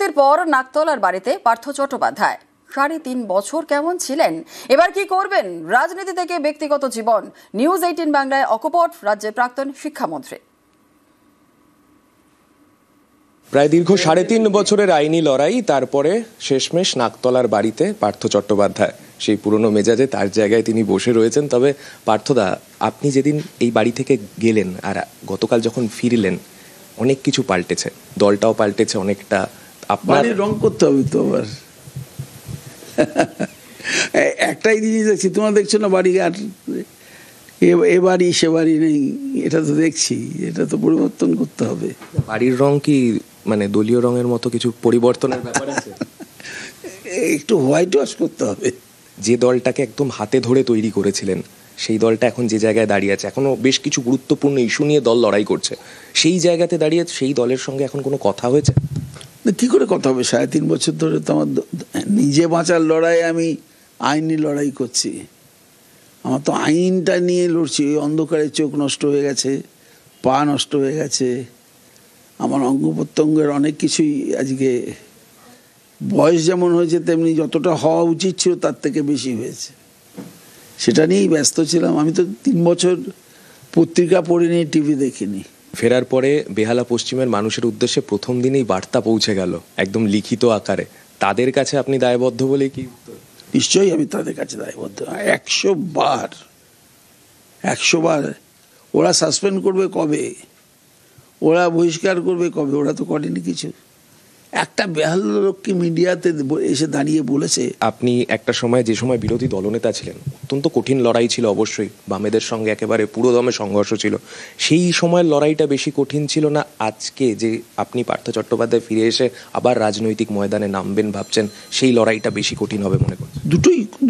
মুক্তির পর নাকতলার বাড়িতে পার্থ চট্টোপাধ্যায় ৩.৫ বছর কেমন ছিলেন, এবার কি করবেন, রাজনীতি থেকে ব্যক্তিগত জীবন। নিউজ 18 বাংলায় অকপট রাজ্যের প্রাক্তন শিক্ষামন্ত্রী। প্রায় দীর্ঘ ৩.৫ বছরের আইনি লড়াই, তারপরে শেষমেশ নাকতলার বাড়িতে পার্থ চট্টোপাধ্যায় সেই পুরনো মেজাজে তার জায়গায় তিনি বসে রয়েছেন। তবে পার্থদা, আপনি যেদিন এই বাড়ি থেকে গেলেন আর গতকাল যখন ফিরলেন, অনেক কিছু পাল্টেছে, দলটাও পাল্টেছে অনেকটা। আপনার রং করতে হবে তো আবার। একটাই জিনিস দেখছি, তোমরা দেখছো না বাড়ি আর এ বাড়ি সে বাড়ি নেই, এটা তো দেখছি, এটা তো পরিবর্তন করতে হবে। বাড়ির রং কি মানে দলীয় রঙের মতো কিছু পরিবর্তনের ব্যাপার আছে? একটু হোয়াইট ওয়াশ করতে হবে। যে দলটাকে একদম হাতে ধরে তৈরি করেছিলেন, সেই দলটা এখন যে জায়গায় দাঁড়িয়ে আছে, এখনো বেশ কিছু গুরুত্বপূর্ণ ইস্যু নিয়ে দল লড়াই করছে, সেই জায়গাতে দাঁড়িয়ে সেই দলের সঙ্গে এখন কোনো কথা হয়েছে? কি করে কথা হবে? ৩.৫ বছর ধরে তো আমার নিজে বাঁচার লড়াই, আমি আইনি লড়াই করছি। আমার তো আইনটা নিয়ে লড়ছি। অন্ধকারে চোখ নষ্ট হয়ে গেছে, পা নষ্ট হয়ে গেছে, আমার অঙ্গ প্রত্যঙ্গের অনেক কিছুই আজকে, বয়স যেমন হয়েছে তেমনি যতটা হওয়া উচিত ছিল তার থেকে বেশি হয়েছে। সেটা নিয়েই ব্যস্ত ছিলাম। আমি তো ৩ বছর পত্রিকা পড়িনি, টিভি দেখিনি। ফেরার পরে বেহালা পশ্চিমের মানুষের উদ্দেশ্যে প্রথম দিনেই বার্তা পৌঁছে গেল একদম লিখিত আকারে। তাদের কাছে আপনি দায়বদ্ধ বলে কি? নিশ্চয়ই আমি তাদের কাছে দায়বদ্ধ। ১০০ বার। ওরা সাসপেন্ড করবে কবে, ওরা বহিষ্কার করবে কবে? ওরা তো করেনি কিছু। একটা বেহালা লোক কি মিডিয়াতে এসে দাঁড়িয়ে বলেছে? আপনি একটা সময়, যে সময় বিরোধী দলনেতা ছিলেন, অত্যন্ত কঠিন লড়াই ছিল অবশ্যই, বামেদের সঙ্গে একেবারে পুরোদমে সংঘর্ষ ছিল। সেই সময়ের লড়াইটা বেশি কঠিন ছিল না আজকে যে আপনি পার্থ চট্টোপাধ্যায় ফিরে এসে আবার রাজনৈতিক ময়দানে নামবেন ভাবছেন, সেই লড়াইটা বেশি কঠিন হবে মনে করছেন?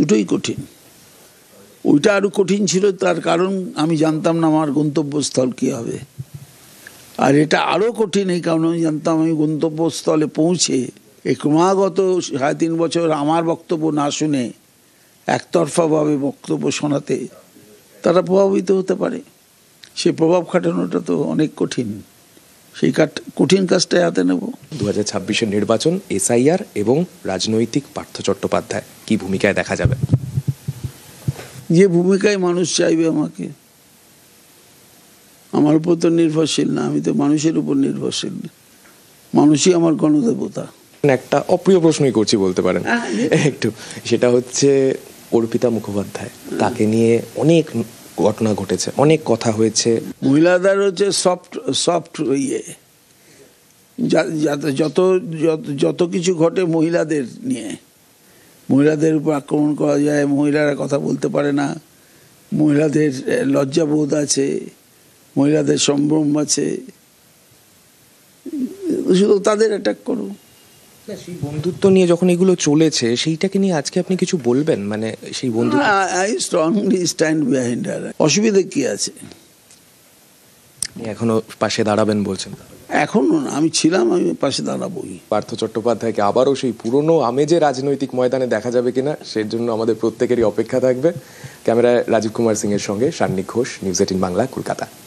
দুটোই কঠিন। ওইটা আরো কঠিন ছিল, তার কারণ আমি জানতাম না আমার গন্তব্যস্থল কি হবে। আর এটা আরো কঠিন এই কারণে আমি জানতাম আমি গন্তব্যস্থলে পৌঁছে এই ক্রমাগত ৩.৫ বছর আমার বক্তব্য না শুনে একতরফাভাবে বক্তব্য শোনাতে তারা প্রভাবিত হতে পারে। সে প্রভাব খাটানোটা তো অনেক কঠিন। সেই কঠিন কাজটাই হাতে নেব। 2026-এর নির্বাচন, SIR এবং রাজনৈতিক পার্থ চট্টোপাধ্যায় কি ভূমিকায় দেখা যাবে? যে ভূমিকায় মানুষ চাইবে আমাকে। আমার উপর তো নির্ভরশীল না, আমি তো মানুষের উপর নির্ভরশীল। মানুষই আমার গণদেবতা। একটা অপ্রিয় প্রশ্নই করছি বলতে পারেন একটু, সেটা হচ্ছে অর্পিতা মুখোপাধ্যায়, তাকে নিয়ে অনেক ঘটনা ঘটেছে, অনেক কথা হয়েছে। মহিলাদের হচ্ছে সফট ইয়ে, যত কিছু ঘটে মহিলাদের নিয়ে, মহিলাদের উপর আক্রমণ করা যায়, মহিলারা কথা বলতে পারে না, মহিলাদের লজ্জাবোধ আছে, মহিলাদের সম্ভ্রম আছে, শুধু তাদের অ্যাটাক করো। সেই বন্ধুত্ব নিয়ে যখন এগুলো চলেছে, সেইটাকে নিয়ে আজকে আপনি কিছু বলবেন? মানে সেই বন্ধুত্ব, আই স্ট্রংলি স্ট্যান্ড বিহাইন্ড হার। অসুবিধা কি আছে? এখনো পাশে দাঁড়াবেন বলছেন? এখনো না, আমি ছিলাম, আমি পাশে দাঁড়াবোই। পার্থ চট্টোপাধ্যায়কে আবারও সেই পুরনো আমেজে রাজনৈতিক ময়দানে দেখা যাবে কিনা, সেই জন্য আমাদের প্রত্যেকেরই অপেক্ষা থাকবে। ক্যামেরায় রাজীব কুমার সিং এর সঙ্গে সান্নিক ঘোষ, নিউজ 18 বাংলা, কলকাতা।